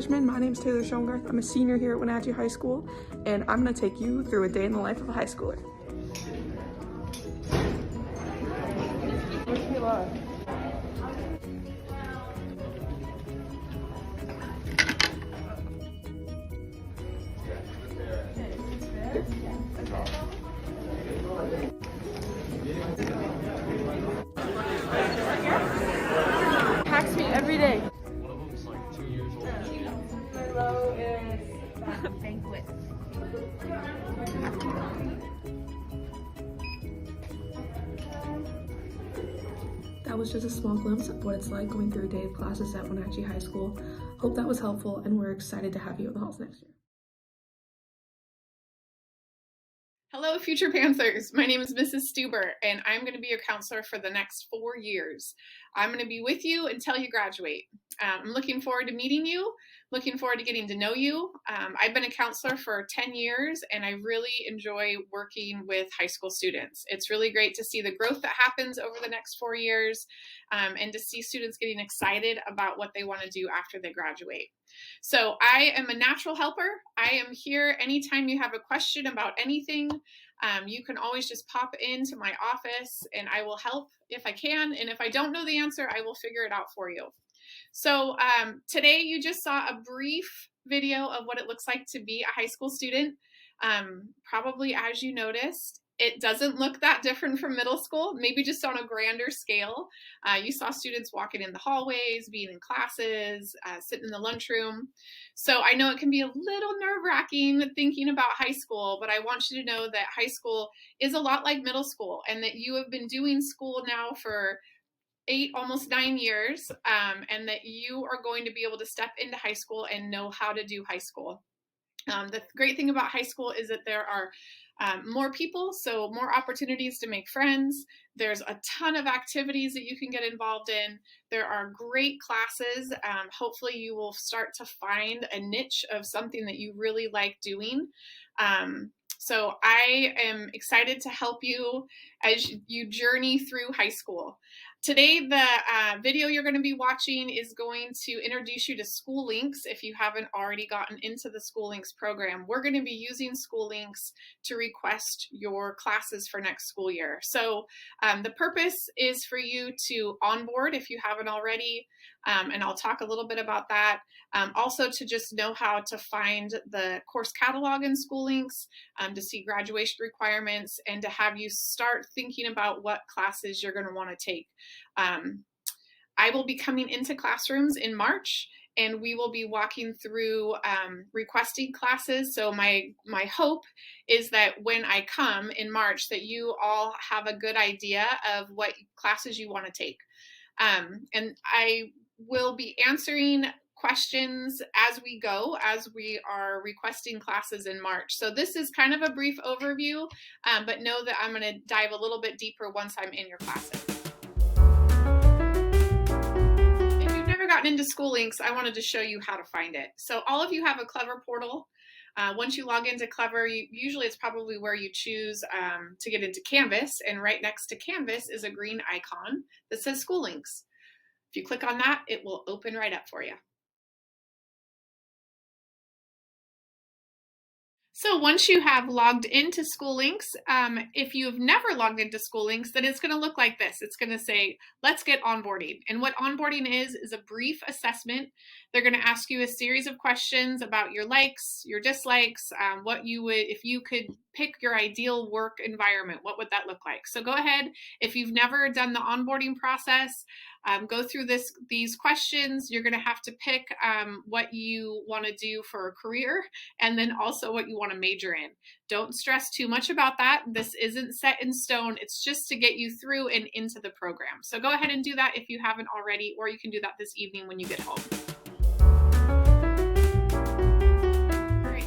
freshmen. My name is Taylor Schoengarth. I'm a senior here at Wenatchee High School, and I'm going to take you through a day in the life of a high schooler. Hacks me every day. One of them's like 2 years old. Below is banquet. That was just a small glimpse of what it's like going through a day of classes at Wenatchee High School. Hope that was helpful, and we're excited to have you in the halls next year. Hello, future Panthers. My name is Mrs. Stuber, and I'm going to be your counselor for the next 4 years. I'm going to be with you until you graduate. I'm looking forward to meeting you, looking forward to getting to know you. I've been a counselor for 10 years, and I really enjoy working with high school students. It's really great to see the growth that happens over the next 4 years, and to see students getting excited about what they want to do after they graduate. So I am a natural helper. I am here anytime you have a question about anything. You can always just pop into my office and I will help if I can. And if I don't know the answer, I will figure it out for you. So today you just saw a brief video of what it looks like to be a high school student. Probably as you noticed, it doesn't look that different from middle school, maybe just on a grander scale. You saw students walking in the hallways, being in classes, sitting in the lunchroom. So I know it can be a little nerve-wracking thinking about high school, but I want you to know that high school is a lot like middle school, and that you have been doing school now for 8, almost 9 years, and that you are going to be able to step into high school and know how to do high school. The great thing about high school is that there are more people, so more opportunities to make friends. There's a ton of activities that you can get involved in. There are great classes. Hopefully you will start to find a niche of something that you really like doing. So I am excited to help you as you journey through high school. Today, the video you're going to be watching is going to introduce you to Schoolinks if you haven't already gotten into the Schoolinks program. We're going to be using Schoolinks to request your classes for next school year. So the purpose is for you to onboard if you haven't already, and I'll talk a little bit about that. Also to just know how to find the course catalog in Schoolinks, to see graduation requirements, and to have you start thinking about what classes you're going to want to take. I will be coming into classrooms in March, and we will be walking through requesting classes. So my hope is that when I come in March that you all have a good idea of what classes you want to take. And I will be answering questions as we go, as we are requesting classes in March. So this is kind of a brief overview, but know that I'm going to dive a little bit deeper once I'm in your classes. If you've never gotten into Schoolinks, I wanted to show you how to find it. So all of you have a Clever portal. Once you log into Clever, usually it's probably where you choose to get into Canvas, and right next to Canvas is a green icon that says Schoolinks. If you click on that, it will open right up for you. So once you have logged into Schoolinks, if you've never logged into Schoolinks, then it's going to look like this. It's going to say, let's get onboarding. And what onboarding is a brief assessment. They're going to ask you a series of questions about your likes, your dislikes, what you would, if you could pick your ideal work environment, what would that look like? So go ahead, if you've never done the onboarding process, go through these questions. You're going to have to pick what you want to do for a career, and then also what you want to major in. Don't stress too much about that. This isn't set in stone. It's just to get you through and into the program. So go ahead and do that if you haven't already, or you can do that this evening when you get home.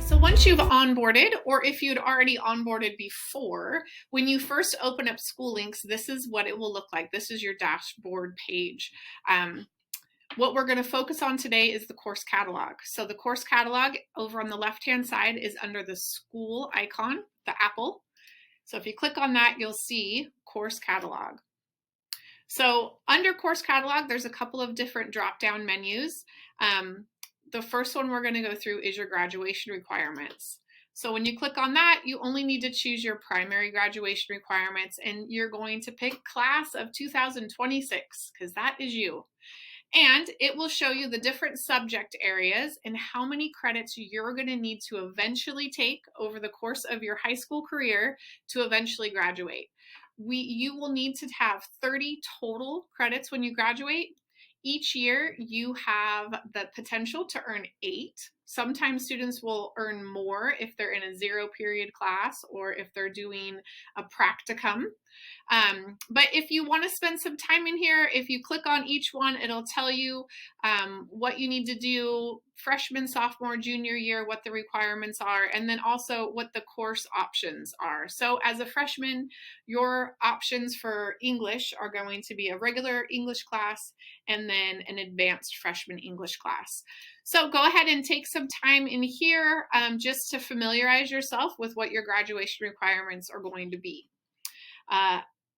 So once you've onboarded, or if you'd already onboarded before, when you first open up Schoolinks, this is what it will look like. This is your dashboard page. What we're going to focus on today is the course catalog. So the course catalog over on the left-hand side is under the school icon, the apple. So if you click on that, you'll see course catalog. So under course catalog, there's a couple of different drop-down menus. the first one we're going to go through is your graduation requirements. So when you click on that, you only need to choose your primary graduation requirements, and you're going to pick class of 2026 because that is you. And it will show you the different subject areas and how many credits you're going to need to eventually take over the course of your high school career to eventually graduate. You will need to have 30 total credits when you graduate. Each year, you have the potential to earn 8. Sometimes students will earn more if they're in a 0 period class or if they're doing a practicum. But if you want to spend some time in here, if you click on each one, it'll tell you what you need to do freshman, sophomore, junior year, what the requirements are, and then also what the course options are. So as a freshman, your options for English are going to be a regular English class and then an advanced freshman English class. So go ahead and take some time in here just to familiarize yourself with what your graduation requirements are going to be.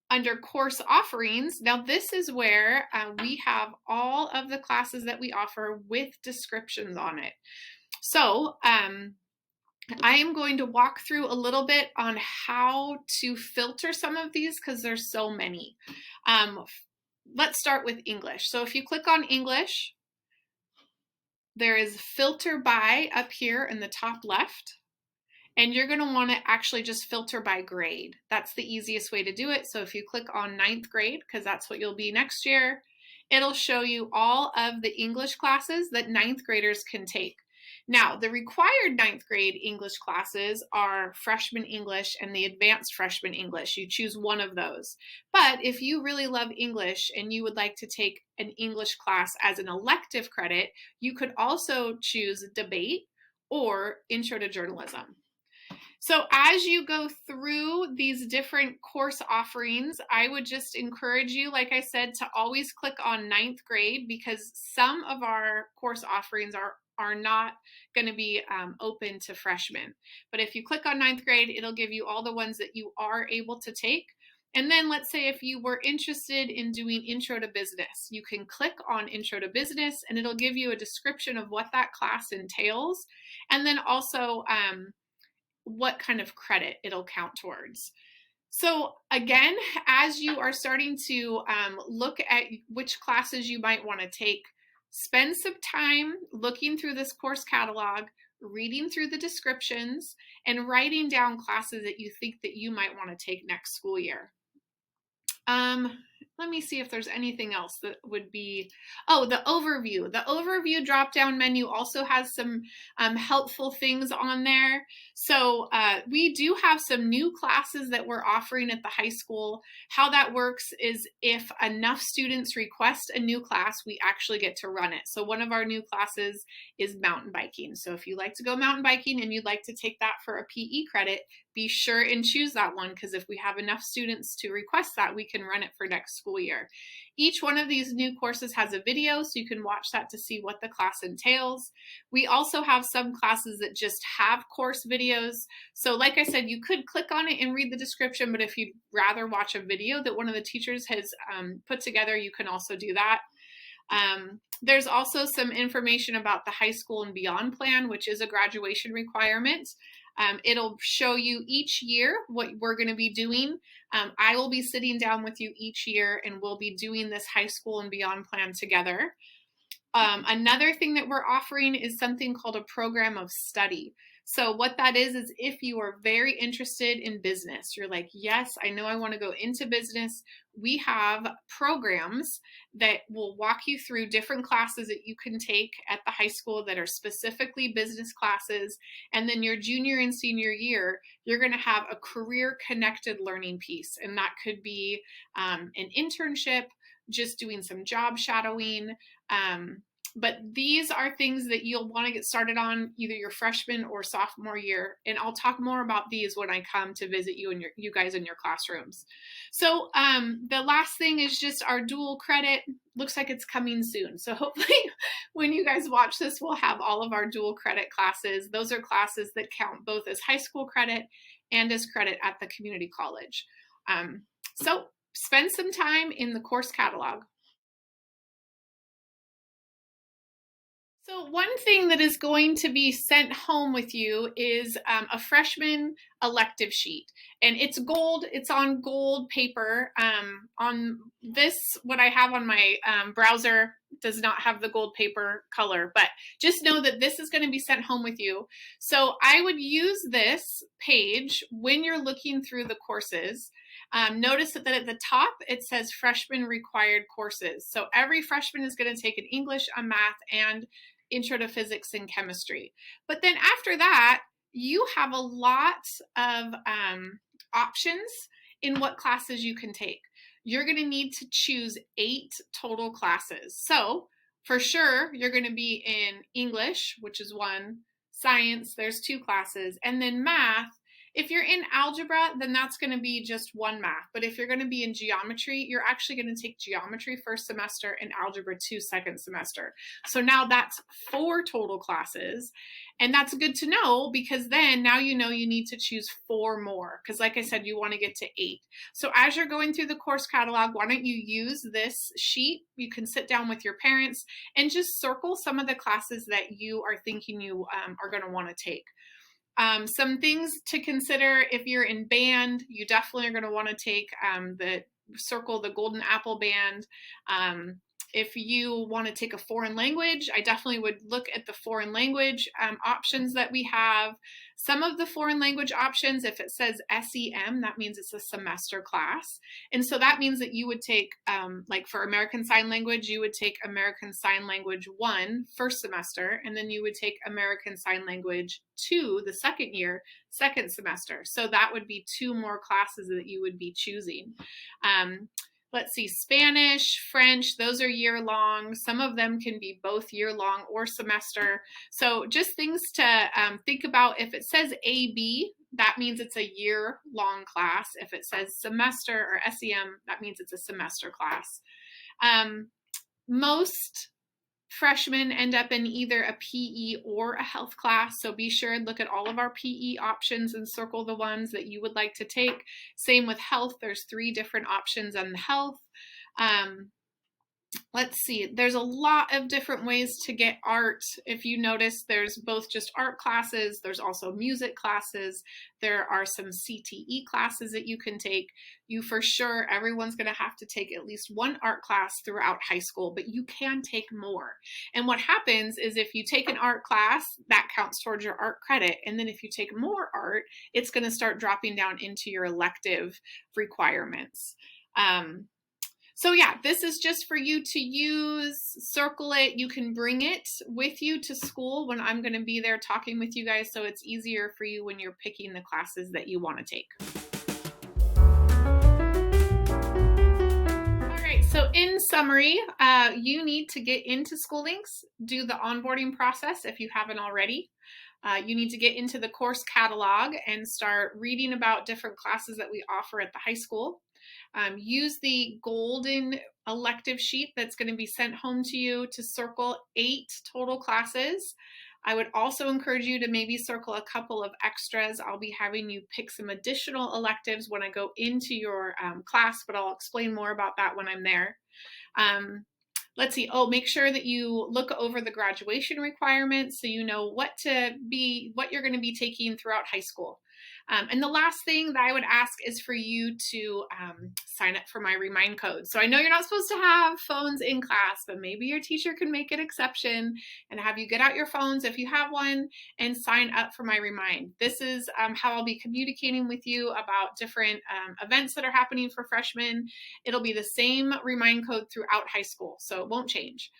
Under course offerings, now this is where we have all of the classes that we offer with descriptions on it. So I am going to walk through a little bit on how to filter some of these because there's so many. Let's start with English. So if you click on English, there is filter by up here in the top left. And you're going to want to actually just filter by grade. That's the easiest way to do it. So if you click on 9th grade, because that's what you'll be next year, it'll show you all of the English classes that 9th graders can take. Now, the required 9th grade English classes are freshman English and the advanced freshman English. You choose one of those. But if you really love English and you would like to take an English class as an elective credit, you could also choose debate or intro to journalism. So as you go through these different course offerings, I would just encourage you, like I said, to always click on 9th grade because some of our course offerings are not going to be open to freshmen. But if you click on 9th grade, it'll give you all the ones that you are able to take. And then let's say if you were interested in doing Intro to Business, you can click on Intro to Business and it'll give you a description of what that class entails. And then also what kind of credit it'll count towards. So again, as you are starting to look at which classes you might want to take, spend some time looking through this course catalog, reading through the descriptions, and writing down classes that you think that you might want to take next school year. Let me see if there's anything else that would be, the overview. The overview drop-down menu also has some helpful things on there. So we do have some new classes that we're offering at the high school. How that works is if enough students request a new class, we actually get to run it. So one of our new classes is mountain biking. So if you like to go mountain biking and you'd like to take that for a PE credit, be sure and choose that one because if we have enough students to request that, we can run it for next school year. Each one of these new courses has a video, so you can watch that to see what the class entails. We also have some classes that just have course videos. So like I said, you could click on it and read the description, but if you'd rather watch a video that one of the teachers has put together, you can also do that. There's also some information about the high school and beyond plan, which is a graduation requirement. It'll show you each year what we're going to be doing. I will be sitting down with you each year and we'll be doing this high school and beyond plan together. Another thing that we're offering is something called a program of study. So what that is if you are very interested in business, you're like, yes, I know I want to go into business. We have programs that will walk you through different classes that you can take at the high school that are specifically business classes. And then your junior and senior year, you're going to have a career connected learning piece. And that could be an internship, just doing some job shadowing. But these are things that you'll want to get started on either your freshman or sophomore year. And I'll talk more about these when I come to visit you and you guys in your classrooms. So the last thing is just our dual credit. Looks like it's coming soon. So hopefully when you guys watch this, we'll have all of our dual credit classes. Those are classes that count both as high school credit and as credit at the community college. So spend some time in the course catalog. So one thing that is going to be sent home with you is a freshman elective sheet, and it's gold. It's on gold paper. On this, what I have on my browser does not have the gold paper color, but just know that this is going to be sent home with you. So I would use this page when you're looking through the courses. Notice that at the top it says freshman required courses. So every freshman is going to take an English, a math, and intro to physics and chemistry. But then after that, you have a lot of options in what classes you can take. You're going to need to choose 8 total classes. So for sure, you're going to be in English, which is 1, science, there's 2 classes, and then math. If you're in algebra, then that's going to be just 1 math. But if you're going to be in geometry, you're actually going to take geometry first semester and algebra 2 second semester. So now that's 4 total classes. And that's good to know, because then now you know you need to choose 4 more. Because like I said, you want to get to 8. So as you're going through the course catalog, why don't you use this sheet? You can sit down with your parents and just circle some of the classes that you are thinking you are going to want to take. Some things to consider: if you're in band, you definitely are going to want to take circle the Golden Apple Band. If you want to take a foreign language, I definitely would look at the foreign language options that we have. Some of the foreign language options, if it says SEM, that means it's a semester class. And so that means that you would take, like for American Sign Language, you would take American Sign Language 1 first semester, and then you would take American Sign Language 2 the second year, second semester. So that would be 2 more classes that you would be choosing. Let's see, Spanish, French, those are year long. Some of them can be both year long or semester. So just things to think about. If it says AB, that means it's a year long class. If it says semester or SEM, that means it's a semester class. Most freshmen end up in either a PE or a health class, so be sure and look at all of our PE options and circle the ones that you would like to take. Same with health, there's 3 different options on the health. Let's see, there's a lot of different ways to get art. If you notice, there's both just art classes, there's also music classes, there are some CTE classes that you can take. You for sure, everyone's going to have to take at least 1 art class throughout high school, but you can take more. And what happens is if you take an art class, that counts towards your art credit. And then if you take more art, it's going to start dropping down into your elective requirements. So yeah, this is just for you to use, circle it. You can bring it with you to school when I'm going to be there talking with you guys, so it's easier for you when you're picking the classes that you want to take. All right, so in summary, you need to get into Schoolinks, do the onboarding process if you haven't already. You need to get into the course catalog and start reading about different classes that we offer at the high school. Use the golden elective sheet that's going to be sent home to you to circle 8 total classes. I would also encourage you to maybe circle a couple of extras. I'll be having you pick some additional electives when I go into your class, but I'll explain more about that when I'm there. Let's see, make sure that you look over the graduation requirements so you know what you're going to be taking throughout high school. And the last thing that I would ask is for you to sign up for my Remind code. So I know you're not supposed to have phones in class, but maybe your teacher can make an exception and have you get out your phones if you have one and sign up for my Remind. This is how I'll be communicating with you about different events that are happening for freshmen. It'll be the same Remind code throughout high school, so it won't change.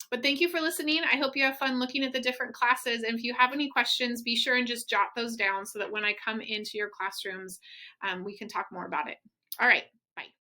But thank you for listening. I hope you have fun looking at the different classes. And if you have any questions, be sure and just jot those down so that when I come into your classrooms, we can talk more about it. All right.